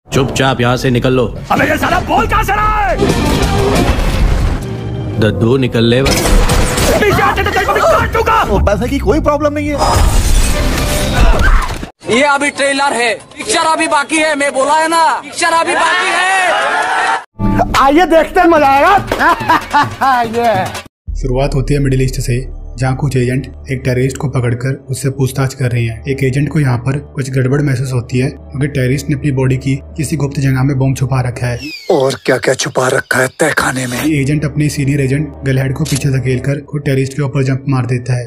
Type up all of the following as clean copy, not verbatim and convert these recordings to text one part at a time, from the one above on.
चुपचाप यहाँ से निकल लो। अबे ये साला बोल कहाँ से रहा है? दद्दू निकल ले बस। पीछे आते तो तेरे को भी काट दूंगा। पैसे की कोई प्रॉब्लम नहीं है। ये अभी ट्रेलर है, पिक्चर अभी बाकी है। मैं बोला है ना, पिक्चर अभी बाकी है। आइए देखते हैं, मजा आएगा। शुरुआत होती है मिडिल ईस्ट से, जहाँ कुछ एजेंट एक टेररिस्ट को पकड़कर उससे पूछताछ कर रहे हैं। एक एजेंट को यहाँ पर कुछ गड़बड़ महसूस होती है क्योंकि टेररिस्ट ने अपनी बॉडी की किसी गुप्त जगह में बम छुपा रखा है। और क्या क्या छुपा रखा है तय खाने में। ये एजेंट अपने सीनियर एजेंट गलहेड को पीछे धकेलकर खुद टेररिस्ट के ऊपर जंप मार देता है।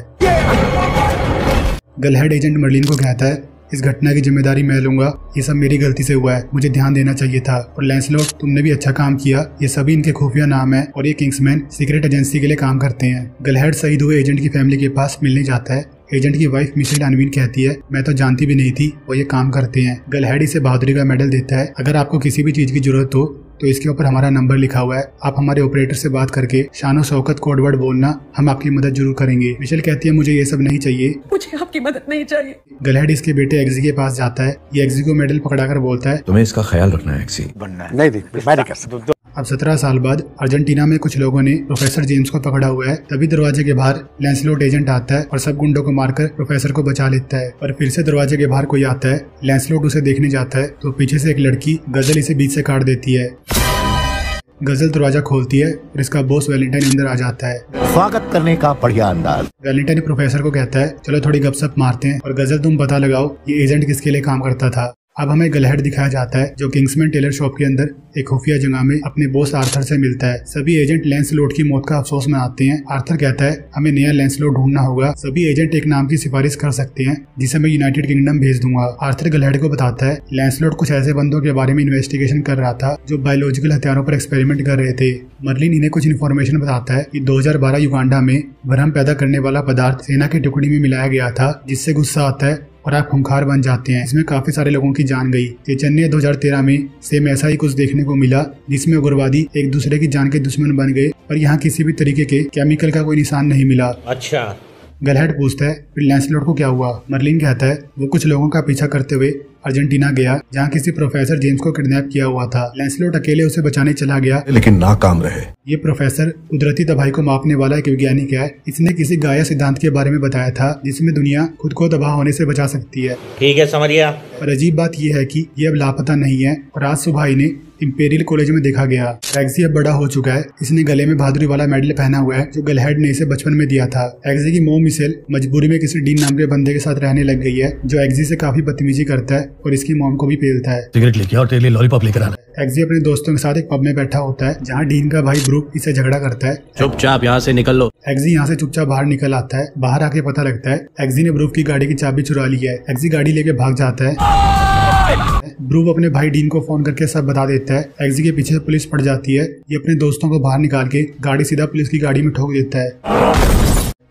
गलहेड एजेंट मर्लिन को कहता है, इस घटना की जिम्मेदारी मैं लूंगा, ये सब मेरी गलती से हुआ है, मुझे ध्यान देना चाहिए था। और लैंसलॉट, तुमने भी अच्छा काम किया। ये सभी इनके खुफिया नाम है और ये किंग्समैन सीक्रेट एजेंसी के लिए काम करते हैं। गलहेड शहीद हुए एजेंट की फैमिली के पास मिलने जाता है। एजेंट की वाइफ मिशेल अनविन कहती है, मैं तो जानती भी नहीं थी वो ये काम करते हैं। गलहेड इसे बहादुरी का मेडल देता है। अगर आपको किसी भी चीज की जरूरत हो तो इसके ऊपर हमारा नंबर लिखा हुआ है, आप हमारे ऑपरेटर से बात करके शानो शौकत कोड वर्ड बोलना, हम आपकी मदद जरूर करेंगे। मिशेल कहती है, मुझे ये सब नहीं चाहिए, मुझे आपकी मदद नहीं चाहिए। गलहेड इसके बेटे एग्जी के पास जाता है। ये एग्जी को मेडल पकड़ाकर बोलता है, तुम्हें इसका ख्याल रखना है एग्जी। नहीं मैं नहीं कर सकता। अब 17 साल बाद अर्जेंटीना में कुछ लोगों ने प्रोफेसर जेम्स को पकड़ा हुआ है। तभी दरवाजे के बाहर लैंसलॉट एजेंट आता है और सब गुंडों को मारकर प्रोफेसर को बचा लेता है। पर फिर से दरवाजे के बाहर कोई आता है। लैंसलॉट उसे देखने जाता है तो पीछे से एक लड़की गजल इसे बीच से काट देती है। गजल दरवाजा खोलती है और इसका बॉस वैलेंटाइन अंदर आ जाता है। स्वागत करने का बढ़िया अंदाज। वैलेंटाइन प्रोफेसर को कहता है, चलो थोड़ी गपशप मारते हैं और गजल तुम पता लगाओ ये एजेंट किसके लिए काम करता था। अब हमें गलहेड दिखाया जाता है जो किंग्समैन टेलर शॉप के अंदर एक खुफिया जगह में अपने बॉस आर्थर से मिलता है। सभी एजेंट लैंसलॉट की मौत का अफसोस मनाते हैं। आर्थर कहता है, हमें नया लैंसलॉट ढूंढना होगा। सभी एजेंट एक नाम की सिफारिश कर सकते हैं जिसे मैं यूनाइटेड किंगडम भेज दूंगा। आर्थर गलहेड को बताता है, लैंसलॉट कुछ ऐसे बंदों के बारे में इन्वेस्टिगेशन कर रहा था जो बायोलॉजिकल हथियारों पर एक्सपेरिमेंट कर रहे थे। मर्लिन इन्हें कुछ इन्फॉर्मेशन बताता है कि 2012 युगांडा में भ्रम पैदा करने वाला पदार्थ सेना की टुकड़ी में मिलाया गया था, जिससे गुस्सा आता है और आप खूंखार बन जाते हैं। इसमें काफी सारे लोगों की जान गई। चेचन्य 2013 में सेम ऐसा ही कुछ देखने को मिला जिसमें उग्रवादी एक दूसरे की जान के दुश्मन बन गए, पर यहाँ किसी भी तरीके के केमिकल का कोई निशान नहीं मिला। अच्छा। गलहेड पूछता है, फिर लैंसलॉट को क्या हुआ? मर्लिन कहता है, वो कुछ लोगों का पीछा करते हुए अर्जेंटीना गया जहाँ किसी प्रोफेसर जेम्स को किडनैप किया हुआ था। लैंसलॉट अकेले उसे बचाने चला गया, लेकिन नाकाम रहे। ये प्रोफेसर कुदरती तबाही को मापने वाला एक वैज्ञानिक है। इसने किसी गाया सिद्धांत के बारे में बताया था जिसमें दुनिया खुद को तबाह होने से बचा सकती है। ठीक है, समझ गया। पर अजीब बात यह है कि ये अब लापता नहीं है और आज सुबह इन्हें इंपेरियल कॉलेज में देखा गया। एग्जी अब बड़ा हो चुका है। इसने गले में बहादुरी वाला मेडल पहना हुआ है जो गलहेड ने इसे बचपन में दिया था। एग्जी की मोम मिशेल मजबूरी में किसी डीन नाम के बंदे के साथ रहने लग गई है जो एग्जी से काफी बदतमीजी करता है और इसकी मोम को भी पेलता है। सिगरेट लेके और तेरे लिए लॉलीपॉप लेकर आना। एग्जी अपने दोस्तों के साथ एक पब में बैठा होता है जहाँ डीन का भाई ब्रूक इसे झगड़ा करता है। चुपचाप यहाँ से निकल लो। एग्जी यहाँ से चुपचाप बाहर निकल आता है। बाहर आके पता लगता है एग्जी ने ब्रूक की गाड़ी की चाबी चुरा ली है। एग्जी गाड़ी लेके भाग जाता है। ब्रूक अपने भाई डीन को फोन करके सब बता देता है। एग्जी के पीछे पुलिस पड़ जाती है। ये अपने दोस्तों को बाहर निकाल के गाड़ी सीधा पुलिस की गाड़ी में ठोक देता है।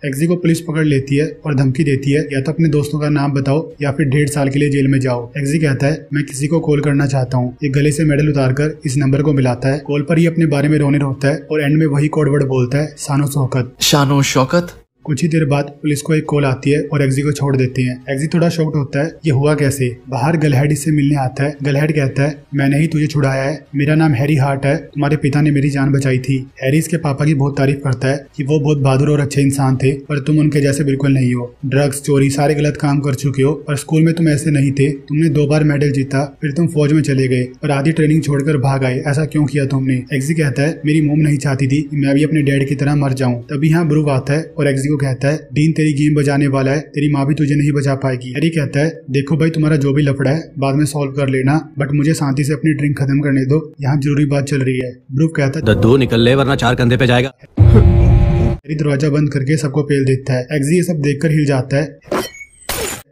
एग्जी को पुलिस पकड़ लेती है और धमकी देती है, या तो अपने दोस्तों का नाम बताओ या फिर 1.5 साल के लिए जेल में जाओ। एग्जी कहता है, मैं किसी को कॉल करना चाहता हूँ। ये गले से मेडल उतारकर इस नंबर को मिलाता है। कॉल पर ही अपने बारे में रोने रोता है और एंड में वही कोड वर्ड बोलता है, शानो शौकत। शानो शौकत। कुछ ही देर बाद पुलिस को एक कॉल आती है और एग्जी को छोड़ देते हैं। एग्जी थोड़ा शॉक्ड होता है, ये हुआ कैसे? बाहर गलहेड इससे मिलने आता है। गलहेड कहता है, मैंने ही तुझे छुड़ाया है, मेरा नाम हैरी हार्ट है, तुम्हारे पिता ने मेरी जान बचाई थी। हैरी इसके पापा की बहुत तारीफ करता है कि वो बहुत बहादुर और अच्छे इंसान थे, पर तुम उनके जैसे बिल्कुल नहीं हो। ड्रग्स, चोरी, सारे गलत काम कर चुके हो, पर स्कूल में तुम ऐसे नहीं थे। तुमने 2 बार मेडल जीता, फिर तुम फौज में चले गए और आधी ट्रेनिंग छोड़कर भाग आए। ऐसा क्यों किया तुमने? एग्जी कहता है, मेरी मोम नहीं चाहती थी कि मैं भी अपने डैड की तरह मर जाऊं। तभी यहाँ ब्रूक आता है और एग्जी को कहता है, डीन तेरी गेम बजाने वाला है, तेरी माँ भी तुझे नहीं बचा पाएगी। हैरी कहता है, देखो भाई, तुम्हारा जो भी लफड़ा है बाद में सॉल्व कर लेना, बट मुझे शांति से अपनी ड्रिंक खत्म करने दो, यहाँ जरूरी बात चल रही है। ब्रूक कहता है, दद्दू निकल ले वरना 4 कंधे पे जाएगा। हैरी दरवाजा बंद करके सबको पेल देता है। एग्जी ये सब देखकर हिल जाता है।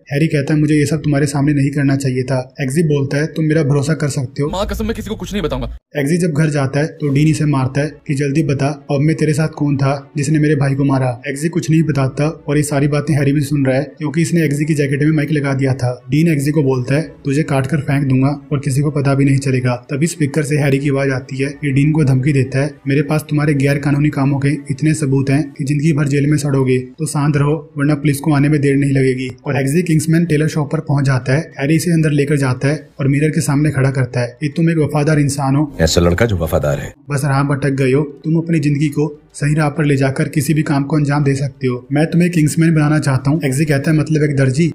हैरी कहता है, मुझे ये सब तुम्हारे सामने नहीं करना चाहिए था। एग्जी बोलता है, तुम मेरा भरोसा कर सकते हो। माँ कसम, मैं किसी को कुछ नहीं बताऊंगा। एग्जी जब घर जाता है तो डीन इसे मारता है कि जल्दी बता, अब में तेरे साथ कौन था जिसने मेरे भाई को मारा। एग्जी कुछ नहीं बताता और ये सारी बातें हैरी भी सुन रहा है क्योंकि इसने एग्जी की जैकेट में माइक लगा दिया था। डीन एग्जी को बोलता है, तुझे काट कर फेंक दूंगा और किसी को पता भी नहीं चलेगा। तभी स्पीकर से हैरी की आवाज आती है। ये डीन को धमकी देता है, मेरे पास तुम्हारे गैर कानूनी कामों के इतने सबूत हैं कि जिंदगी भर जेल में सड़ोगे, तो शांत रहो वरना पुलिस को आने में देर नहीं लगेगी। और एग्जी किंग्स किंग्समैन टेलर शॉप पर पहुंच जाता है। हैरी इसे अंदर लेकर जाता है और मिरर के सामने खड़ा करता है कि तुम एक वफादार इंसान हो, ऐसा लड़का जो वफादार है। बस राह भटक गए हो, तुम अपनी जिंदगी को सही राह पर ले जाकर किसी भी काम को अंजाम दे सकते हो। मैं तुम्हें किंग्समैन बनाना चाहता हूँ। एग्जी कहता है मतलब एक दर्जी।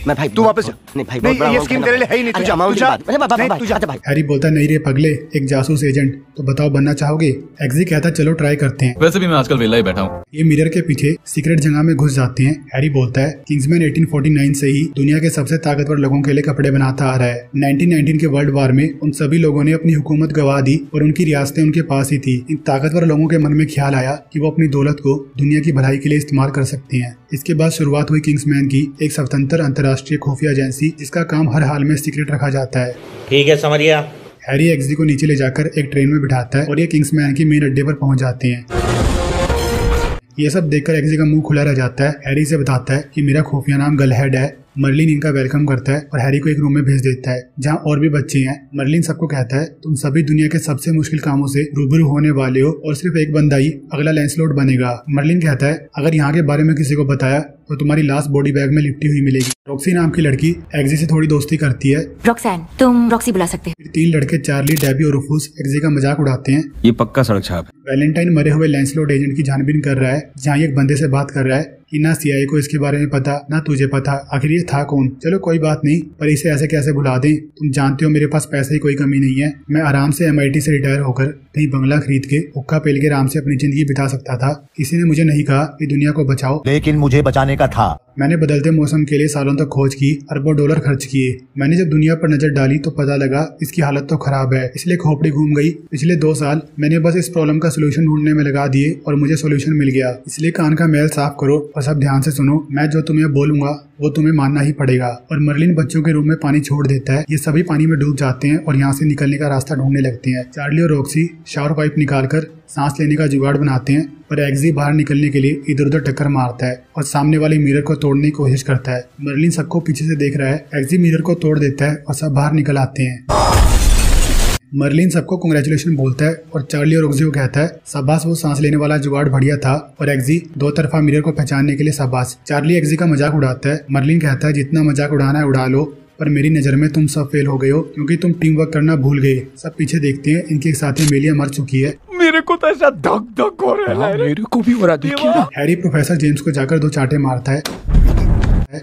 मैं भाई तू वापस जा। नहीं भाई नहीं, ये स्कीम तेरे लिए है ही नहीं। तू जा, तू जा भाई। हैरी बोलता है नहीं रे पगले, एक जासूस एजेंट। तो बताओ बनना चाहोगे? एग्जी कहता है चलो ट्राई करते हैं। वैसे भी मैं आजकल वेला ही बैठा हूँ। ये मिरर के पीछे सीक्रेट जगह में घुस जाते हैं। हैरी बोलता है किंग्समैन 1849 से ही दुनिया के सबसे ताकतवर लोगों के लिए कपड़े बनाता आ रहा है। 1919 के वर्ल्ड वार में उन सभी लोगों ने अपनी हुकूमत गवा दी और उनकी रियासतें उनके पास ही थी। इन ताकतवर लोगों के मन में ख्याल आया कि वो अपनी दौलत को दुनिया की भलाई के लिए इस्तेमाल कर सकते हैं। इसके बाद शुरुआत हुई किंग्समैन की, एक स्वतंत्र अंतर्राष्ट्रीय खुफिया एजेंसी जिसका काम हर हाल में सीक्रेट रखा जाता है। ठीक है, समझ गया। हैरी एग्जी को नीचे ले जाकर एक ट्रेन में बिठाता है और ये किंग्समैन की मेन अड्डे पर पहुंच जाते हैं। ये सब देखकर एग्जी का मुंह खुला रह जाता है। हैरी से बताता है कि मेरा खुफिया नाम गलहेड है। मर्लिन इनका वेलकम करता है और हैरी को एक रूम में भेज देता है जहां और भी बच्चे हैं। मर्लिन सबको कहता है तुम सभी दुनिया के सबसे मुश्किल कामों से रूबरू होने वाले हो और सिर्फ एक बंदा ही अगला लैंसलॉट बनेगा। मर्लिन कहता है अगर यहाँ के बारे में किसी को बताया तो तुम्हारी लाश बॉडी बैग में लिपटी हुई मिलेगी। रॉक्सी नाम की लड़की एग्जी से थोड़ी दोस्ती करती है। रॉक्सैन, तुम रॉक्सी बुला सकते हो। 3 लड़के चार्ली, डेबी और रुफूस एग्जी का मजाक उड़ाते हैं। ये पक्का सड़क छाप है। वैलेंटाइन मरे हुए लैंसलॉट एजेंट की छानबीन कर रहा है जहाँ एक बंदे से बात कर रहा है कि ना सीआईए को इसके बारे में पता ना तुझे पता, आखिर ये था कौन। चलो कोई बात नहीं, पर इसे ऐसे कैसे भुला दें? तुम जानते हो मेरे पास पैसे की कोई कमी नहीं है। मैं आराम से MIT से रिटायर होकर कहीं बंगला खरीद के हुक्का पेल के आराम से अपनी जिंदगी बिता सकता था। किसी ने मुझे नहीं कहा कि दुनिया को बचाओ, लेकिन मुझे बचाने का था। मैंने बदलते मौसम के लिए सालों तक खोज की, अरबों डॉलर खर्च किए। मैंने जब दुनिया पर नजर डाली तो पता लगा इसकी हालत तो खराब है, इसलिए खोपड़ी घूम गई। पिछले 2 साल मैंने बस इस प्रॉब्लम का सोल्यूशन ढूंढने में लगा दिए और मुझे सोल्यूशन मिल गया। इसलिए कान का मैल साफ करो और सब ध्यान से सुनो। मैं जो तुम्हें बोलूंगा वो तुम्हें मानना ही पड़ेगा। और मर्लिन बच्चों के रूम में पानी छोड़ देता है। ये सभी पानी में डूब जाते हैं और यहाँ से निकलने का रास्ता ढूंढने लगते हैं। चार्ली और रॉक्सी शावर पाइप निकालकर सांस लेने का जुगाड़ बनाते हैं, पर एग्जी बाहर निकलने के लिए इधर उधर टक्कर मारता है और सामने वाले मिरर को तोड़ने की कोशिश करता है। मर्लिन सबको पीछे से देख रहा है। एग्जी मिरर को तोड़ देता है और सब बाहर निकल आते हैं। मर्लिन सबको कांग्रेचुलेशन बोलता है और चार्ली और रॉक्सी को कहता है शाबाश, वो सांस लेने वाला जुगाड़ बढ़िया था। और एग्जी 2 तरफा मिरर को पहचानने के लिए शाबाश। चार्ली एग्जी का मजाक उड़ाता है। मर्लिन कहता है जितना मजाक उड़ाना है उड़ा लो, पर मेरी नजर में तुम सब फेल हो गए हो क्योंकि तुम टीम वर्क करना भूल गए। सब पीछे देखते हैं, इनके साथी मेलिया मर चुकी है। मेरे को तो ऐसा धक धक हो रहा है। मेरे को भी हो रहा देखिए। हैरी प्रोफेसर जेम्स को जाकर 2 चांटे मारता है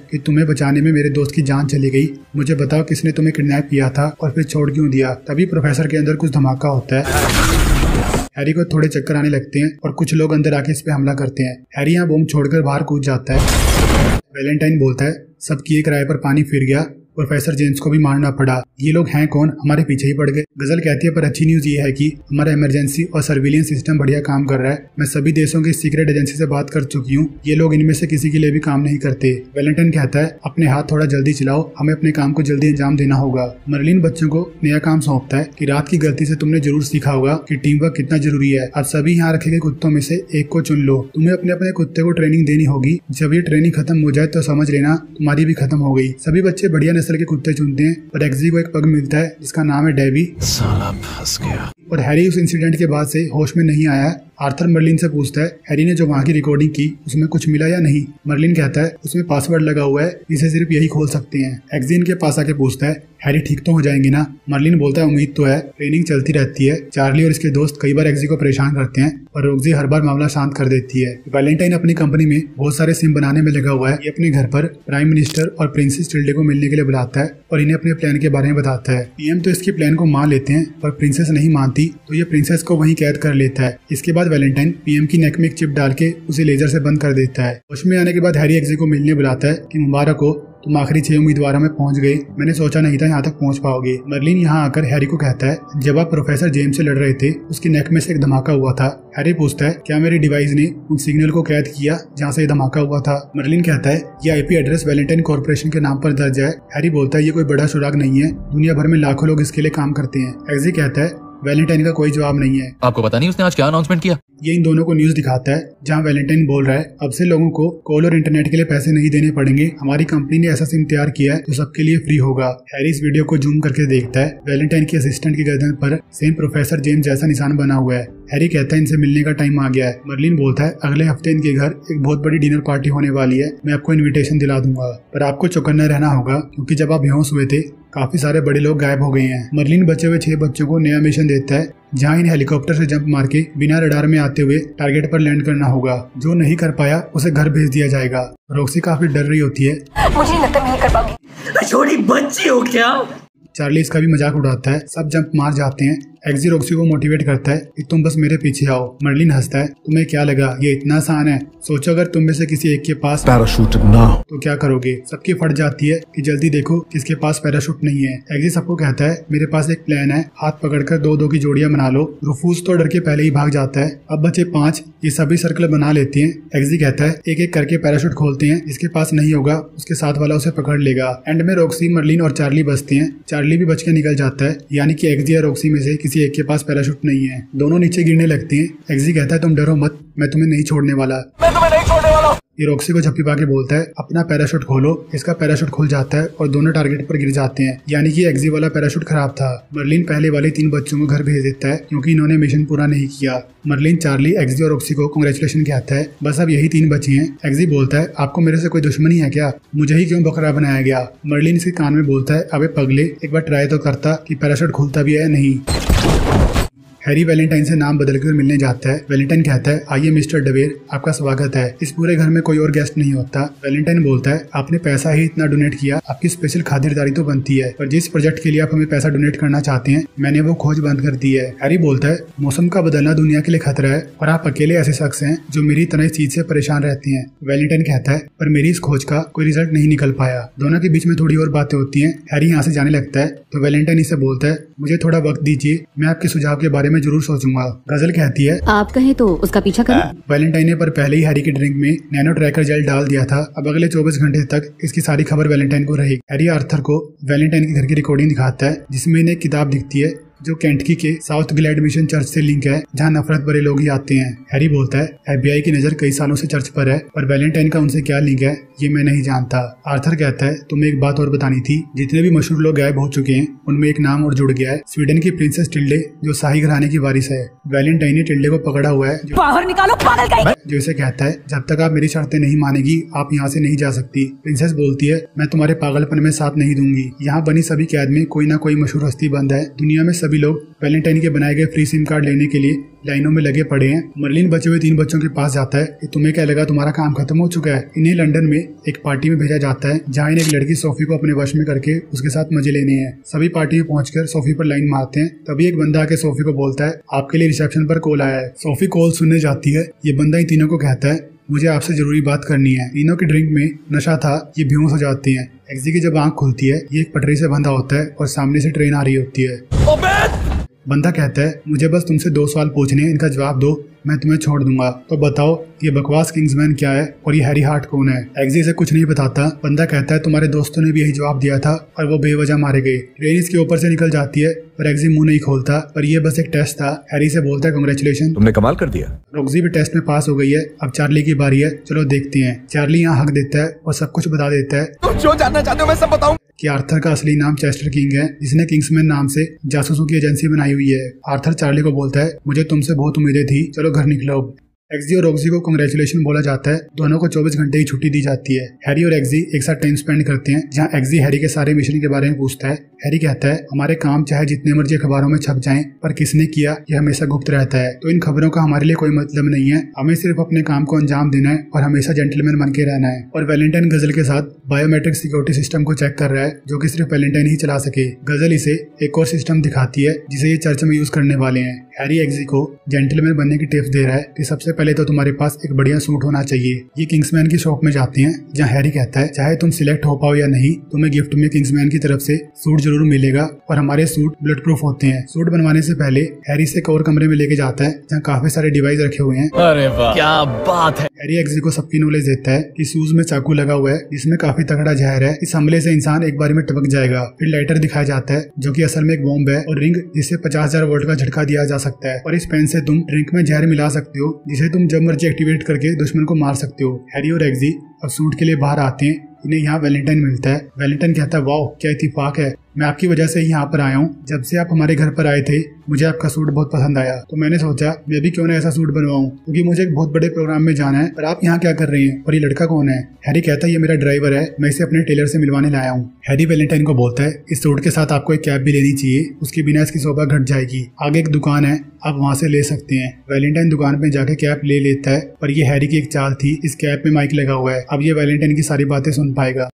कि तुम्हें बचाने में मेरे दोस्त की जान चली गई। मुझे बताओ किसने तुम्हें किडनैप किया था और फिर छोड़ क्यों दिया? तभी प्रोफेसर के अंदर कुछ धमाका होता है। हैरी को थोड़े चक्कर आने लगते हैं और कुछ लोग अंदर आके इस पे हमला करते हैं। हैरी यहाँ बॉम्ब छोड़कर बाहर कूद जाता है। वैलेंटाइन बोलता है सब किए किराए पर पानी फिर गया। प्रोफेसर जेम्स को भी मारना पड़ा। ये लोग हैं कौन? हमारे पीछे ही पड़ गए। गजल कहती है पर अच्छी न्यूज ये है कि हमारा इमरजेंसी और सर्विलियंस सिस्टम बढ़िया काम कर रहा है। मैं सभी देशों की सीक्रेट एजेंसी से बात कर चुकी हूँ। ये लोग इनमें से किसी के लिए भी काम नहीं करते। वैलेंटाइन कहता है अपने हाथ थोड़ा जल्दी चलाओ, हमें अपने काम को जल्दी अंजाम देना होगा। मर्लिन बच्चों को नया काम सौंपता है कि रात की गलती से तुमने जरूर सीखा होगा कि टीम वर्क कितना जरूरी है। अब सभी यहाँ रखे गए कुत्तों में से एक को चुन लो। तुम्हें अपने अपने कुत्ते को ट्रेनिंग देनी होगी। जब ये ट्रेनिंग खत्म हो जाए तो समझ लेना तुम्हारी भी खत्म हो गई। सभी बच्चे बढ़िया नस्ल के कुत्ते चुनते हैं और एग्जी को एक पग मिलता है जिसका नाम है डेबी। साला फंस गया। और हैरी उस इंसिडेंट के बाद से होश में नहीं आया। आर्थर मर्लिन से पूछता है हैरी ने जो वहाँ की रिकॉर्डिंग की उसमें कुछ मिला या नहीं? मर्लिन कहता है उसमें पासवर्ड लगा हुआ है, इसे सिर्फ यही खोल सकते हैं। एग्जी इनके पास आके पूछता है हैरी ठीक तो हो जाएंगे ना? मर्लिन बोलता है उम्मीद तो है, ट्रेनिंग चलती रहती है। चार्ली और इसके दोस्त कई बार एग्जी को परेशान करते हैं और रॉक्सी हर बार मामला शांत कर देती है। वैलेंटाइन अपनी कंपनी में बहुत सारे सिम बनाने में लगा हुआ है। ये अपने घर पर प्राइम मिनिस्टर और प्रिंसेस टिल्डे को मिलने के लिए बुलाता है और इन्हें अपने प्लान के बारे में बताता है। पीएम तो इसके प्लान को मान लेते हैं पर प्रिंसेस नहीं मानती तो ये प्रिंसेस को वहीं कैद कर लेता है। इसके बाद वैलेंटाइन पीएम की नेक में एक चिप डाल के उसे लेजर से बंद कर देता है। होश में आने के बाद हैरी एग्जी को मिलने बुलाता है कि मुबारक हो, तुम आखिरी 6 उम्मीदवारों में पहुंच गए। मैंने सोचा नहीं था यहाँ तक पहुंच पाओगे। मर्लिन यहाँ आकर हैरी को कहता है जब आप प्रोफेसर जेम्स से लड़ रहे थे उसकी नेक में से एक धमाका हुआ था। हैरी पूछता है क्या मेरी डिवाइस ने उन सिग्नल को कैद किया जहाँ से ये धमाका हुआ था? मर्लिन कहता है ये आईपी एड्रेस वैलेंटाइन कॉर्पोरेशन के नाम पर दर्ज है। हैरी बोलता है ये कोई बड़ा सुराग नहीं है, दुनिया भर में लाखों लोग इसके लिए काम करते हैं। एग्जी कहता है वैलेंटाइन का कोई जवाब नहीं है। आपको पता नहीं उसने आज क्या अनाउंसमेंट किया? ये इन दोनों को न्यूज दिखाता है जहां वैलेंटाइन बोल रहा है अब से लोगों को कॉल और इंटरनेट के लिए पैसे नहीं देने पड़ेंगे। हमारी कंपनी ने ऐसा सिम तैयार किया है जो सबके लिए फ्री होगा। हैरी इस वीडियो को जूम करके देखता है। वैलेंटाइन के असिस्टेंट की गर्दन पर सेम प्रोफेसर जेम्स जैसा निशान बना हुआ है। हैरी कहता है इनसे मिलने का टाइम आ गया है। मर्लिन बोलता है अगले हफ्ते इनके घर एक बहुत बड़ी डिनर पार्टी होने वाली है, मैं आपको इनविटेशन दिला दूंगा, पर आपको चौकन्ना रहना होगा क्योंकि जब आप बेहोश हुए थे काफी सारे बड़े लोग गायब हो गए हैं। मर्लिन बचे हुए 6 बच्चों को नया मिशन देता है जहां इन हेलीकॉप्टर से जंप मार के बिना रडार में आते हुए टारगेट पर लैंड करना होगा। जो नहीं कर पाया उसे घर भेज दिया जाएगा। रॉक्सी काफी डर रही होती है। मुझे लगता नहीं कर पाऊंगी। छोटी बच्ची हो क्या? चार्ली इसका भी मजाक उड़ाता है। सब जंप मार जाते हैं। एक्सी रॉक्सी को मोटिवेट करता है कि तुम बस मेरे पीछे आओ। मर्लिन हंसता है, तुम्हें क्या लगा ये इतना आसान है? सोचो अगर तुम में से किसी एक के पास पैराशूट ना हो तो क्या करोगे? सबकी फट जाती है कि जल्दी देखो किसके पास पैराशूट नहीं है। एक्सी सबको कहता है मेरे पास एक प्लान है, हाथ पकड़कर 2-2 की जोड़ियां बना लो। रुफूस तो डर के पहले ही भाग जाता है। अब बचे 5, ये सभी सर्कल बना लेते हैं। एक्सी कहता है एक एक करके पैराशूट खोलते हैं, जिसके पास नहीं होगा उसके साथ वाला उसे पकड़ लेगा। एंड में रॉक्सी, मर्लिन और चार्ली बचते हैं। चार्ली भी बच के निकल जाता है, यानी कि एक्सी या रॉक्सी में से किसी एक के पास पैराशूट नहीं है। दोनों नीचे गिरने लगते हैं। एक्सी कहता है तुम डरो मत, मैं तुम्हें नहीं छोड़ने वाला। मैं तुम्हें नहीं छोड़ने वाला। ये रॉक्सी को झप्पी पा के बोलता है अपना पैराशूट खोलो। इसका पैराशूट खुल जाता है और दोनों टारगेट पर गिर जाते हैं, यानी कि एक्सी वाला पैराशूट खराब था। मर्लिन पहले वाले 3 बच्चों को घर भेज देता है क्योंकि इन्होंने मिशन पूरा नहीं किया। मर्लिन, चार्ली, एक्सी और रॉक्सी को कांग्रेचुलेशन कहता है। बस अब यही 3 बचे हैं। एक्सी बोलता है आपको मेरे से कोई दुश्मनी है क्या? मुझे ही क्यों बकरा बनाया गया? मर्लिन इसके कान में बोलता है अबे पगले, एक बार ट्राई तो करता कि पैराशूट खुलता भी है या नहीं। हैरी वैलेंटाइन से नाम बदल कर मिलने जाता है। वैलेंटाइन कहता है आइए मिस्टर डवेर, आपका स्वागत है। इस पूरे घर में कोई और गेस्ट नहीं होता। वैलेंटाइन बोलता है आपने पैसा ही इतना डोनेट किया, आपकी स्पेशल खातिरदारी तो बनती है, पर जिस प्रोजेक्ट के लिए आप हमें पैसा डोनेट करना चाहते हैं मैंने वो खोज बंद कर दी है। हैरी बोलता है मौसम का बदलना दुनिया के लिए खतरा है और आप अकेले ऐसे शख्स हैं जो मेरी तरह इस चीज से परेशान रहते हैं। वैलेंटाइन कहता है पर मेरी इस खोज का कोई रिजल्ट नहीं निकल पाया। दोनों के बीच में थोड़ी और बातें होती हैं। हैरी यहाँ से जाने लगता है तो वैलेंटाइन इसे बोलता है मुझे थोड़ा वक्त दीजिए, मैं आपके सुझाव के बारे में जरूर सोचूंगा। गजल कहती है आप कहें तो उसका पीछा करें। वैलेंटाइन ने पर पहले ही हैरी के ड्रिंक में नैनो ट्रैकर जेल डाल दिया था। अब अगले 24 घंटे तक इसकी सारी खबर वैलेंटाइन को रहेगी। हैरी आर्थर को वैलेंटाइन के घर की रिकॉर्डिंग दिखाता है जिसमें इन्हें एक किताब दिखती है जो केंटकी के साउथ ग्लैड मिशन चर्च से लिंक है, जहां नफरत भरे लोग ही आते हैं। हैरी बोलता है FBI की नजर कई सालों से चर्च पर है, पर वैलेंटाइन का उनसे क्या लिंक है ये मैं नहीं जानता। आर्थर कहता है तुम्हें एक बात और बतानी थी, जितने भी मशहूर लोग गायब हो चुके हैं उनमें एक नाम और जुड़ गया है, स्वीडन की प्रिंसेस टिल्डे जो शाही घराने की वारिस है। वैलेंटाइन ने टिल्डे को पकड़ा हुआ है बाहर निकालो पागल का। जो इसे कहता है जब तक आप मेरी शर्तें नहीं मानेगी आप यहाँ से नहीं जा सकती। प्रिंसेस बोलती है मैं तुम्हारे पागलपन में साथ नहीं दूंगी। यहाँ बनी सभी कैद में कोई ना कोई मशहूर हस्ती बंद है। दुनिया में सभी लोग वैलेंटाइन के बनाए गए फ्री सिम कार्ड लेने के लिए लाइनों में लगे पड़े हैं। मर्लिन बचे हुए 3 बच्चों के पास जाता है कि तुम्हें क्या लगा तुम्हारा काम खत्म हो चुका है? इन्हें लंदन में एक पार्टी में भेजा जाता है जहाँ इन्हें एक लड़की सोफी को अपने वश में करके उसके साथ मजे लेने हैं। सभी पार्टी में पहुंचकर सोफी पर लाइन मारते हैं। तभी एक बंदा आके सोफी को बोलता है आपके लिए रिसेप्शन पर कॉल आया है। सोफी कॉल सुनने जाती है। ये बंदा इन तीनों को कहता है मुझे आपसे जरूरी बात करनी है। तीनों की ड्रिंक में नशा था, ये बेहोश हो जाती हैं। एक्सी की जब आंख खुलती है ये एक पटरी से बंधा होता है और सामने से ट्रेन आ रही होती है। बंदा कहता है मुझे बस तुमसे 2 सवाल पूछने हैं, इनका जवाब दो, मैं तुम्हें छोड़ दूंगा। तो बताओ ये बकवास किंग्समैन क्या है और ये हैरी हार्ट कौन है? एक्सी से कुछ नहीं बताता। बंदा कहता है तुम्हारे दोस्तों ने भी यही जवाब दिया था और वो बेवजह मारे गए। ट्रेन इसके ऊपर से निकल जाती है पर एक्सी मुंह नहीं खोलता, पर ये बस एक टेस्ट था। हैरी से बोलता है कांग्रेचुलेशन, तुमने कमाल कर दिया। रॉक्सी भी टेस्ट में पास हो गई है। अब चार्ली की बारी है, चलो देखते हैं। चार्ली यहाँ हक देता है और सब कुछ बता देता है तुम जो जानना चाहते हो मैं सब बताऊं। कि आर्थर का असली नाम चेस्टर किंग है, जिसने किंग्समैन नाम से जासूसों की एजेंसी बनाई हुई है। आर्थर चार्ली को बोलता है मुझे तुमसे बहुत उम्मीदें थी, चलो घर निकलो। एक्सी और रॉक्सी को कांग्रेचुलेशन बोला जाता है। दोनों को 24 घंटे की छुट्टी दी जाती है। हैरी और एक्सी एक साथ टाइम स्पेंड करते हैं, जहां एक्सी हैरी के सारे मिशन के बारे में पूछता है। हैरी कहता है हमारे काम चाहे जितने मर्जी अखबारों में छप जाएं, पर किसने किया यह हमेशा गुप्त रहता है, तो इन खबरों का हमारे लिए कोई मतलब नहीं है। हमें सिर्फ अपने काम को अंजाम देना है और हमेशा जेंटलमैन बन के रहना है। और वैलेंटाइन गजल के साथ बायोमेट्रिक सिक्योरिटी सिस्टम को चेक कर रहा है, जो कि सिर्फ वैलेंटाइन ही चला सके। गजल इसे एक और सिस्टम दिखाती है जिसे ये चर्च में यूज करने वाले हैं। हैरी एक्सी को जेंटलमैन बनने की टिप्स दे रहा है कि सबसे पहले तो तुम्हारे पास एक बढ़िया सूट होना चाहिए। ये किंग्समैन की शॉप में जाते हैं, जहाँ हैरी कहता है चाहे तुम सिलेक्ट हो पाओ या नहीं, तुम्हें गिफ्ट में किंग्समैन की तरफ से सूट जरूर मिलेगा और हमारे सूट बुलेट प्रूफ होते हैं। सूट बनवाने से पहले हैरी से एक और कमरे में लेके जाता है जहाँ काफी सारे डिवाइस रखे हुए हैं। अरे वाह क्या बात है। हैरी एक्सी को सबकी नॉलेज देता है कि शूज में चाकू लगा हुआ है जिसमें काफी तगड़ा जहर है। इस हमले से इंसान एक बार में टपक जाएगा। फिर लाइटर दिखाया जाता है जो कि असल में एक बॉम्ब है, और रिंग जिससे 50,000 वोल्ट का झटका दिया जा सकता है। और इस पेन से तुम ड्रिंक में जहर मिला सकते हो, जिसे तुम जब मर्जी एक्टिवेट करके दुश्मन को मार सकते हो। हैरी और एक्सी अब सूट के लिए बाहर आते हैं। इन्हें यहाँ वैलेंटाइन मिलता है। वैलेंटाइन कहता है वाओ क्या इत्तेफाक है, मैं आपकी वजह से ही यहाँ पर आया हूँ। जब से आप हमारे घर पर आए थे मुझे आपका सूट बहुत पसंद आया, तो मैंने सोचा मैं भी क्यों ना ऐसा सूट बनवाऊं, क्योंकि मुझे एक बहुत बड़े प्रोग्राम में जाना है। पर आप यहाँ क्या कर रही हैं और ये लड़का कौन है? हैरी कहता है ये मेरा ड्राइवर है, मैं इसे अपने टेलर से मिलवाने लाया हूँ। हैरी वैलेंटाइन को बोलता है इस सूट के साथ आपको एक कैप भी लेनी चाहिए, उसके बिना इसकी शोभा घट जाएगी। आगे एक दुकान है, आप वहाँ से ले सकते हैं। वैलेंटाइन दुकान पे जाके कैप ले लेता है, पर ये हैरी की एक चाल थी, इस कैप में माइक लगा हुआ है, अब ये वैलेंटाइन की सारी बातें सुन पाएगा।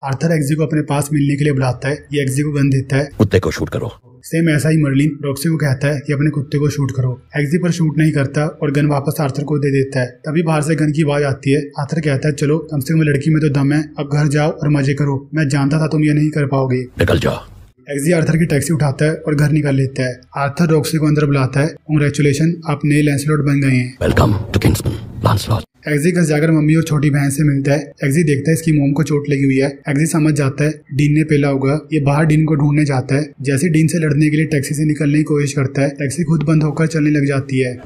आर्थर एक्सी को अपने पास मिलने के लिए बुलाता है, ये एक्सी को गन देता है, कुत्ते को शूट करो। सेम ऐसा ही मर्लिन रॉक्सी को कहता है कि अपने कुत्ते को शूट करो। एक्सी पर शूट नहीं करता और गन वापस आर्थर को दे देता है। तभी बाहर से गन की आवाज आती है। आर्थर कहता है चलो कम से कम लड़की में तो दम है, अब घर जाओ और मजे करो, मैं जानता था तुम ये नहीं कर पाओगे। निकल जाओ। एक्सी आर्थर की टैक्सी उठाता है और घर निकल लेता है। आर्थर रॉक्सी को अंदर बुलाता है, कांग्रेचुलेशन आप नए लैंसलॉट बन गए हैं। Welcome to Kingsman Lancelot. Eggsy घर जाकर मम्मी और छोटी बहन से मिलता है। एक्सी देखता है इसकी मोम को चोट लगी हुई है। एक्सी समझ जाता है डीन ने पेला होगा, ये बाहर डीन को ढूंढने जाता है। जैसे डीन से लड़ने के लिए टैक्सी से निकलने की कोशिश करता है, टैक्सी खुद बंद होकर चलने लग जाती है।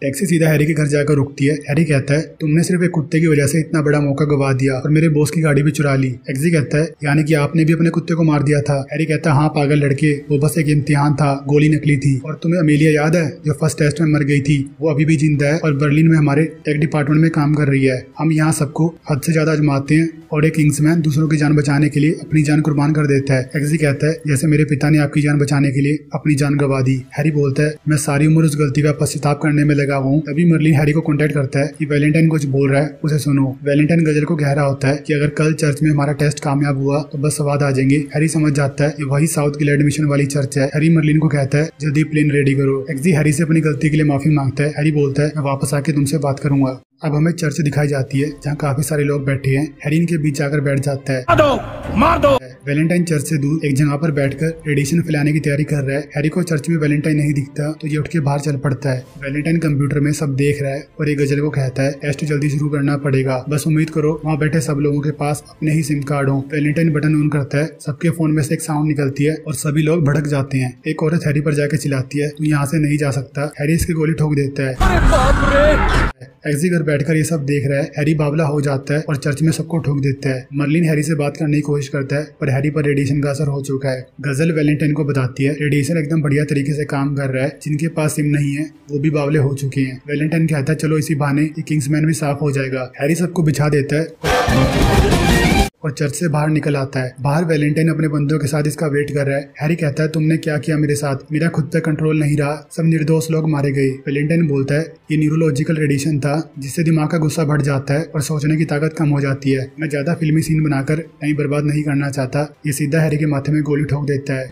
टैक्सी सीधा हैरी के घर जाकर रुकती है। हैरी कहता है तुमने सिर्फ एक कुत्ते की वजह से इतना बड़ा मौका गवा दिया और मेरे बॉस की गाड़ी भी चुरा ली। एक्सी कहता है यानी कि आपने भी अपने कुत्ते को मार दिया था। हैरी कहता है हाँ पागल लड़के, वो बस एक इम्तिहान था, गोली नकली थी। और तुम्हें अमेलिया याद है जो फर्स्ट टेस्ट में मर गई थी? वो अभी भी जिंदा है और बर्लिन में हमारे टेक डिपार्टमेंट में काम कर रही है। हम यहाँ सबको हद से ज्यादा आजमाते हैं और एक किंग्समैन दूसरों की जान बचाने के लिए अपनी जान कुर्बान कर देता है। एक्सी कहता है जैसे मेरे पिता ने आपकी जान बचाने के लिए अपनी जान गवा दी। हैरी बोलता है मैं सारी उम्र उस गलती का पश्चाताप करने में लगा हुआ हूँ। तभी मर्लिन हैरी को कांटेक्ट करता है कि वैलेंटाइन कुछ बोल रहा है, उसे सुनो। वैलेंटाइन गजल को कह रहा होता है कि अगर कल चर्च में हमारा टेस्ट कामयाब हुआ तो बस स्वाद आ जाएंगे। हैरी समझ जाता है ये वही साउथ गिलेड मिशन वाली चर्च है। हैरी मर्लिन को कहता है जल्दी प्लेन रेडी करो। एक्सी हैरी से अपनी गलती के लिए माफी मांगता है। हैरी बोलता है मैं वापस आके तुमसे बात करूंगा। अब हमें चर्च दिखाई जाती है जहाँ काफी सारे लोग बैठे हैं। हैरी इनके बीच जाकर बैठ जाता है। मार दो। वैलेंटाइन चर्च से दूर एक जगह पर बैठकर रेडिएशन फैलाने की तैयारी कर रहा है। हैरी को चर्च में वैलेंटाइन नहीं दिखता तो ये उठ के बाहर चल पड़ता है। वैलेंटाइन कंप्यूटर में सब देख रहा है और एक गजल को कहता है टेस्ट जल्दी शुरू करना पड़ेगा, बस उम्मीद करो वहाँ बैठे सब लोगों के पास अपने ही सिम कार्ड हो। वैलेंटाइन बटन ऑन करता है, सबके फोन में से एक साउंड निकलती है और सभी लोग भड़क जाते हैं। एक औरत हैरी पर जाकर चिल्लाती है तू यहाँ से नहीं जा सकता। हैरी इसकी गोली ठोक देता है। एक्सी घर बैठकर ये सब देख रहा है। हैरी बावला हो जाता है और चर्च में सबको ठोक देता है। मर्लिन हैरी से बात करने की कोशिश करता है पर हैरी पर रेडिएशन का असर हो चुका है। गजल वैलेंटाइन को बताती है रेडिएशन एकदम बढ़िया तरीके से काम कर रहा है, जिनके पास सिम नहीं है वो भी बावले हो चुके हैं। वैलेंटाइन कहता है चलो इसी बहाने किंग्समैन भी साफ हो जाएगा। हैरी सबको बिछा देता है और चर्च से बाहर निकल आता है। बाहर वैलेंटाइन अपने बंदों के साथ इसका वेट कर रहा है। हैरी कहता है तुमने क्या किया मेरे साथ, मेरा खुद पे कंट्रोल नहीं रहा, सब निर्दोष लोग मारे गए। वैलेंटाइन बोलता है ये न्यूरोलॉजिकल रेडिएशन था जिससे दिमाग का गुस्सा बढ़ जाता है और सोचने की ताकत कम हो जाती है। मैं ज्यादा फिल्मी सीन बनाकर टाइम बर्बाद नहीं करना चाहता। ये सीधा हैरी के माथे में गोली ठोक देता है।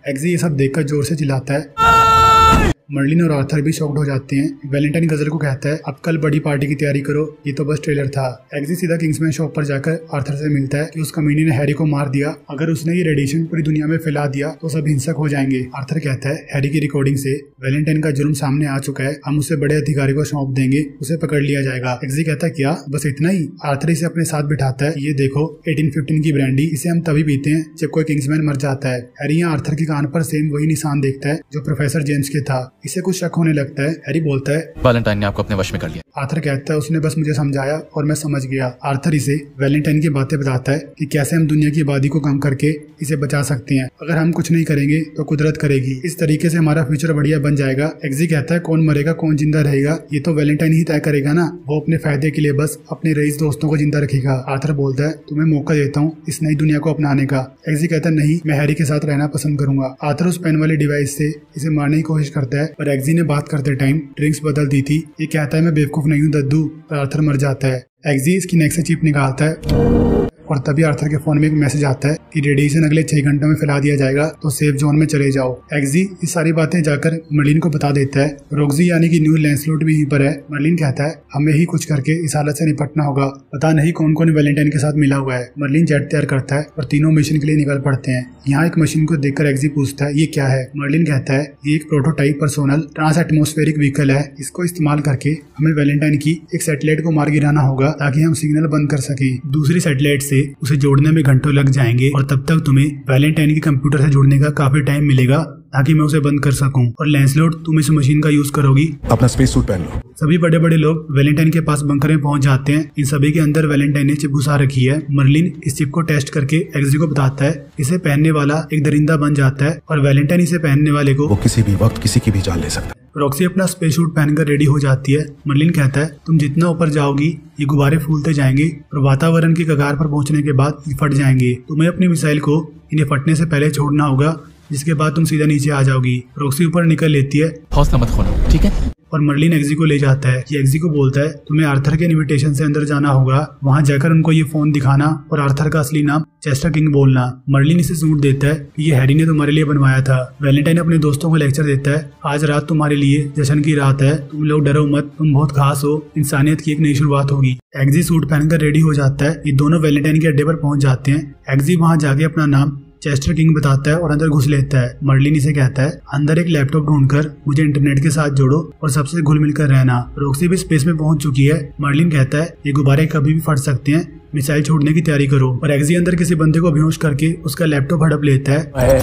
एक्सी ये सब देखकर जोर से चिल्लाता है। मर्लिन और आर्थर भी शॉक्ड हो जाते हैं। वैलेंटाइन गजल को कहता है अब कल बड़ी पार्टी की तैयारी करो, ये तो बस ट्रेलर था। एक्सी सीधा किंग्समैन शॉप पर जाकर आर्थर से मिलता है कि उस कमीनी ने हैरी को मार दिया, अगर उसने ये रेडिएशन पूरी दुनिया में फैला दिया तो सब हिंसक हो जाएंगे। आर्थर कहता है हैरी की रिकॉर्डिंग से वैलेंटाइन का जुर्म सामने आ चुका है, हम उसे बड़े अधिकारी को सौंप देंगे, उसे पकड़ लिया जाएगा। एक्सी कहता है क्या बस इतना ही? आर्थर इसे अपने साथ बिठाता है, ये देखो 1815 की ब्रांडी, इसे हम तभी पीते हैं जब कोई किंग्समैन मर जाता है। हैरी यहाँ आर्थर के कान पर सेम वही निशान देखता है जो प्रोफेसर जेम्स के था। इसे कुछ शक होने लगता है। हैरी बोलता है वैलेंटाइन ने आपको अपने वश में कर लिया। आर्थर कहता है उसने बस मुझे समझाया और मैं समझ गया। आर्थर इसे वैलेंटाइन की बातें बताता है कि कैसे हम दुनिया की आबादी को कम करके इसे बचा सकते हैं, अगर हम कुछ नहीं करेंगे तो कुदरत करेगी, इस तरीके से हमारा फ्यूचर बढ़िया बन जाएगा। एक्सी कहता है कौन मरेगा कौन जिंदा रहेगा ये तो वैलेंटाइन ही तय करेगा ना, वो अपने फायदे के लिए बस अपने रईस दोस्तों को जिंदा रखेगा। आर्थर बोलता है तुम्हें मौका देता हूँ इस नई दुनिया को अपनाने का। एक्सी कहता है नहीं, मैं हैरी के साथ रहना पसंद करूंगा। आर्थर उस पेन वाले डिवाइस से इसे मारने की कोशिश करता है पर एक्सी ने बात करते टाइम ड्रिंक्स बदल दी थी। ये कहता है मैं बेवकूफ नहीं हूँ दद्दू, और आर्थर मर जाता है। एक्सी इसकी नेक से चिप निकालता है और तभी आर्थर के फोन में एक मैसेज आता है कि रेडिएशन अगले 6 घंटों में फैला दिया जाएगा तो सेफ जोन में चले जाओ। एक्सी ये सारी बातें जाकर मर्लिन को बता देता है। रॉक्सी यानी कि न्यू लैंसलॉट भी यहीं पर है। मर्लिन कहता है हमें ही कुछ करके इस हालत से निपटना होगा, पता नहीं कौन कौन वैलेंटाइन के साथ मिला हुआ है। मर्लिन जेट तैयार करता है और तीनों मिशन के लिए निकल पड़ते हैं। यहाँ एक मशीन को देखकर एक्सी पूछता है ये क्या है? मर्लिन कहता है ये एक prototype personal trans atmospheric vehicle है, इसको इस्तेमाल करके हमें वैलेंटाइन की एक सैटेलाइट को मार गिराना होगा ताकि हम सिग्नल बंद कर सके। दूसरी सैटेलाइट से उसे जोड़ने में घंटों लग जाएंगे और तब तक तुम्हें वैलेंटाइन के कंप्यूटर से जुड़ने का काफी टाइम मिलेगा। ताकि मैं उसे बंद कर सकूं। और लैंसलॉट, तुम इस मशीन का यूज करोगी। अपना स्पेस सूट पहन लो। सभी बड़े बड़े लोग वैलेंटाइन के पास बंकर में पहुंच जाते हैं। इन सभी के अंदर वैलेंटाइन ने चिप घुसा रखी है। मर्लिन इस चिप को टेस्ट करके एक्सी को बताता है। इसे पहनने वाला एक दरिंदा बन जाता है और वैलेंटाइन इसे पहनने वाले को वो किसी भी वक्त किसी की भी जान ले सकता है। रॉक्सी अपना स्पेस सूट पहनकर रेडी हो जाती है। मर्लिन कहता है, तुम जितना ऊपर जाओगी ये गुब्बारे फूलते जाएंगे और वातावरण की कगार पर पहुंचने के बाद ये फट जाएंगे। तुम्हें अपनी मिसाइल को इन्हें फटने से पहले छोड़ना होगा, जिसके बाद तुम सीधा नीचे आ जाओगी। रॉक्सी ऊपर निकल लेती है। हौसला मत खोना, ठीक है? और मर्लिन एक्सी को ले जाता है। ये एक्सी को बोलता है, तुम्हें आर्थर के इनविटेशन से अंदर जाना होगा, वहां जाकर उनको ये फोन दिखाना और आर्थर का असली नाम चेस्टर किंग बोलना। मर्लिन इसे सूट देता है कि ये हैरी ने तुम्हारे लिए बनवाया था। वैलेंटाइन अपने दोस्तों को लेक्चर देता है, आज रात तुम्हारे लिए जश्न की रात है, तुम लोग डरो मत, तुम बहुत खास हो, इंसानियत की एक नई शुरुआत होगी। एक्सी सूट पहनकर रेडी हो जाता है। ये दोनों वैलेंटाइन के अड्डे पर पहुंच जाते हैं। एक्सी वहां जाके अपना नाम चेस्टर किंग बताता है और अंदर घुस लेता है। मर्लिन इसे कहता है, अंदर एक लैपटॉप ढूंढकर मुझे इंटरनेट के साथ जोड़ो और सबसे घुल मिलकर रहना। रॉक्सी भी स्पेस में पहुंच चुकी है। मर्लिन कहता है, ये गुब्बारे कभी भी फट सकते हैं, मिसाइल छोड़ने की तैयारी करो। और एक्सी अंदर किसी बंदे को बेहोश करके उसका लैपटॉप हड़प लेता है।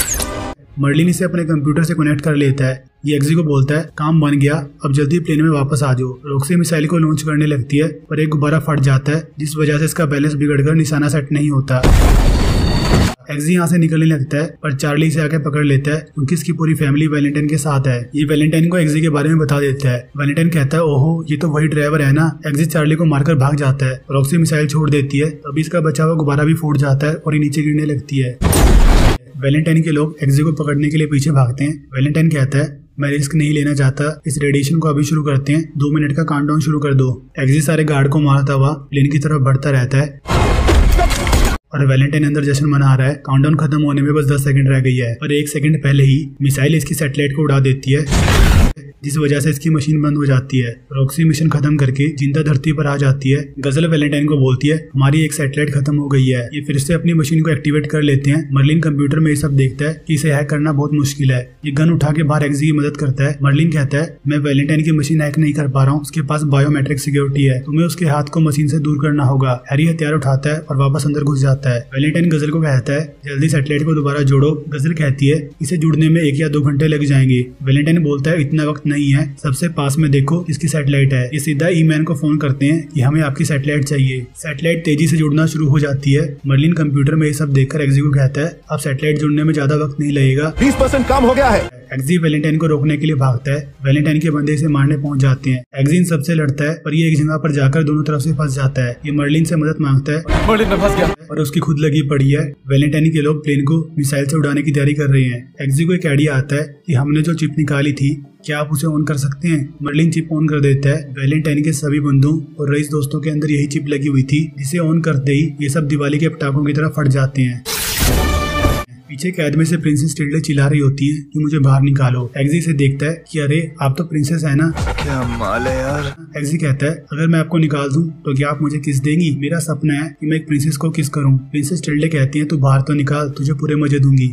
मर्लिन इसे अपने कंप्यूटर से कनेक्ट कर लेता है। ये एक्सी को बोलता है, काम बन गया, अब जल्दी प्लेन में वापस आ जाओ। रॉक्सी मिसाइल को लॉन्च करने लगती है पर एक गुब्बारा फट जाता है, जिस वजह से इसका बैलेंस बिगड़कर निशाना सेट नहीं होता। एक्सी यहाँ से निकलने लगता है पर चार्ली इसे आके पकड़ लेता है क्योंकि इसकी पूरी फैमिली वैलेंटाइन के साथ है। ये वैलेंटाइन को एक्सी के बारे में बता देता है। वैलेंटाइन कहता है, ओहो ये तो वही ड्राइवर है ना। एक्सी चार्ली को मारकर भाग जाता है। रॉक्सी मिसाइल छोड़ देती है, तभी इसका बचा हुआ गुब्बारा भी फूट जाता है और ये नीचे गिरने लगती है। वैलेंटाइन के लोग एक्सी को पकड़ने के लिए पीछे भागते हैं। वैलेंटाइन कहता है, मैं रिस्क नहीं लेना चाहता, इस रेडिएशन को अभी शुरू करते हैं, 2 मिनट का काउंटडाउन शुरू कर दो। एक्सी सारे गार्ड को मारता हुआ प्लेन की तरफ बढ़ता रहता है और वैलेंटाइन अंदर जश्न मना रहा है। काउंटडाउन खत्म होने में बस 10 सेकंड रह गई है और 1 सेकंड पहले ही मिसाइल इसकी सैटेलाइट को उड़ा देती है, जिस वजह से इसकी मशीन बंद हो जाती है। रॉक्सी मिशन खत्म करके जिंदा धरती पर आ जाती है। गजल वैलेंटाइन को बोलती है, हमारी एक सैटेलाइट खत्म हो गई है। ये फिर से अपनी मशीन को एक्टिवेट कर लेते हैं। मर्लिन कंप्यूटर में ये सब देखता है कि इसे हैक करना बहुत मुश्किल है। ये गन उठा के बाहर एक्सी की मदद करता है। मर्लिन कहता है, मैं वैलेंटाइन की मशीन हैक नहीं कर पा रहा हूँ, उसके पास बायोमेट्रिक सिक्योरिटी है, तुम्हें उसके हाथ को मशीन से दूर करना होगा। हैरी हथियार उठाता है और वापस अंदर घुस जाता है। वैलेंटाइन गजल को कहता है, जल्दी सैटेलाइट को दोबारा जोड़ो। गजल कहती है, इसे जुड़ने में 1 या 2 घंटे लग जाएंगे। वैलेंटाइन बोलता है, इतना वक्त नहीं है, सबसे पास में देखो इसकी सैटेलाइट है। ये सीधा ईमैन को फोन करते हैं कि हमें आपकी सैटेलाइट चाहिए। सैटेलाइट तेजी से जुड़ना शुरू हो जाती है। मर्लिन कंप्यूटर में ये सब देखकर एक्सी को कहता है, अब सैटेलाइट जुड़ने में ज्यादा वक्त नहीं लगेगा, 20% काम हो गया है। एक्सी वैलेंटाइन को रोकने के लिए भागता है। वैलेंटाइन के बंदे इसे मारने पहुंच जाते हैं। एक्सी इन सबसे लड़ता है पर ये एक जगह पर जाकर दोनों तरफ से फंस जाता है। ये मर्लिन से मदद मांगता है, मर्लिन में फंस गया और उसकी खुद लगी पड़ी है। वैलेंटाइन के लोग प्लेन को मिसाइल से उड़ाने की तैयारी कर रहे हैं। एक्सी को एक आइडिया आता है कि हमने जो चिप निकाली थी, क्या आप उसे ऑन कर सकते हैं? मर्लिन चिप ऑन कर देता है। वैलेंटाइन के सभी बंदों और रईस दोस्तों के अंदर यही चिप लगी हुई थी, जिसे ऑन करते ही ये सब दिवाली के पटाखों की तरह फट जाते हैं। पीछे कैद में से प्रिंसेस टिल्डे चिल्ला रही होती है कि मुझे बाहर निकालो। एक्सी से देखता है कि अरे आप तो प्रिंसेस है ना। क्या माल है यार। एक्सी कहता है, अगर मैं आपको निकाल दूं तो क्या आप मुझे किस देंगी? मेरा सपना है कि मैं एक प्रिंसेस को किस करूं। प्रिंसेस टिल्डे कहती है, तू बाहर तो निकाल, तुझे पूरे मजे दूंगी।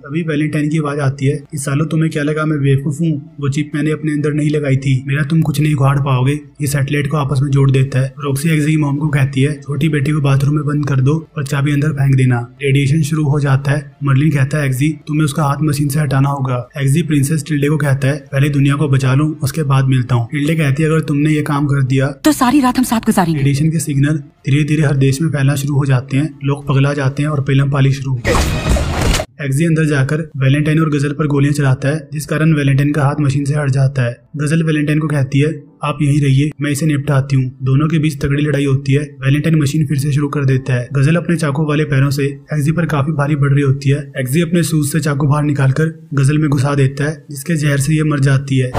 अभी वैलेंटाइन की आवाज आती है कि सालो तुम्हें क्या लगा मैं बेवकूफ हूँ? वो चिप मैंने अपने अंदर नहीं लगाई थी, मेरा तुम कुछ नहीं उखाड़ पाओगे। ये सैटेलाइट को आपस में जोड़ देता है। रॉक्सी एक्सी की मॉम को कहती है, छोटी बेटी को बाथरूम में बंद कर दो और चाबी अंदर फेंक देना। रेडिएशन शुरू हो जाता है। मर्लिन कहता है, एक्सी तुम्हें उसका हाथ मशीन से हटाना होगा। एक्सी प्रिंसेस टिल्डे को कहता है, पहले दुनिया को बचा लूं, उसके बाद मिलता हूँ। टिल्डे कहती है, अगर तुमने ये काम कर दिया तो सारी रात हम साथ गुजारेंगे। रेडिएशन के सिग्नल धीरे धीरे हर देश में फैलना शुरू हो जाते हैं। लोग पगला जाते हैं और पेलम पाली शुरू। एक्सी अंदर जाकर वैलेंटाइन और गजल पर गोलियां चलाता है, जिस कारण वैलेंटाइन का हाथ मशीन से हट जाता है। गजल वैलेंटाइन को कहती है, आप यहीं रहिए, मैं इसे निपटाती हूँ। दोनों के बीच तगड़ी लड़ाई होती है। वैलेंटाइन मशीन फिर से शुरू कर देता है। गजल अपने चाकू वाले पैरों से एक्सी पर काफी भारी पड़ रही होती है। एक्सी अपने सूज से चाकू बाहर निकालकर गजल में घुसा देता है, जिसके जहर से ये मर जाती है।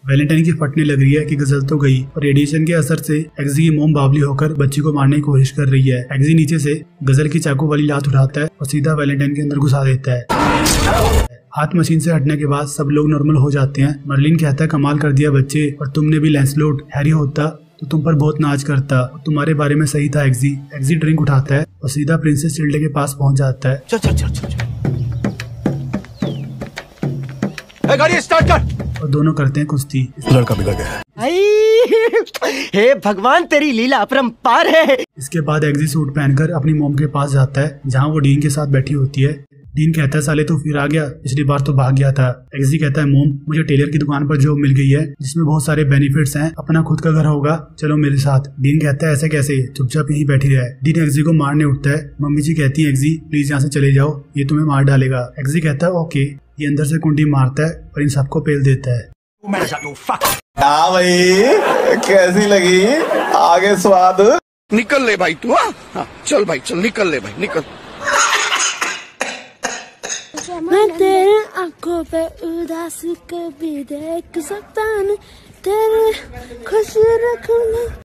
वैलेंटाइन की फटने लग रही है कि गजल तो गई और रेडिएशन के असर से एक्सी की मोम बावली होकर बच्ची को मारने की कोशिश कर रही है। एक्सी नीचे से गजल की चाकू वाली लात उठाता है और सीधा वैलेंटाइन के अंदर घुसा देता है। हाथ मशीन से हटने के बाद सब लोग नॉर्मल हो जाते हैं। मर्लिन कहता है, कमाल कर दिया बच्चे, और तुमने भी लैंसलॉट, हैरी होता तो तुम पर बहुत नाज करता, तुम्हारे बारे में सही था। एक्सी ड्रिंक उठाता है और सीधा प्रिंसेस टिल्डे के पास पहुंच जाता है। चल गाड़ी स्टार्ट कर। और दोनों करते हैं कुश्ती। लड़का बिगड़ गया है। हे भगवान, तेरी लीला अपरंपार है। इसके बाद एक्सी सूट पहनकर अपनी मोम के पास जाता है, जहाँ वो डीन के साथ बैठी होती है। डीन कहता है साले तू फिर आ गया, पिछली बार तो भाग गया था। एक्सी कहता है मोम मुझे टेलर की दुकान पर जॉब मिल गई है जिसमें बहुत सारे बेनिफिट्स हैं, अपना खुद का घर होगा, चलो मेरे साथ। डीन कहता है ऐसे कैसे, चुपचाप यहीं बैठी रहे। डीन एक्सी को मारने उठता है। मम्मी जी कहती है एक्सी प्लीज यहाँ से चले जाओ, ये तुम्हें मार डालेगा। एक्सी कहता है ओके। ये अंदर से कुंडी मारता है और इन सबको पेल देता है। हाँ भाई कैसी लगी आगे स्वाद। निकल ले भाई तू। हाँ चल भाई चल, निकल ले भाई निकल। मैं तेरे आंखों पे उदास कभी देख सकता नहीं, तेरे खुश रखूंगा।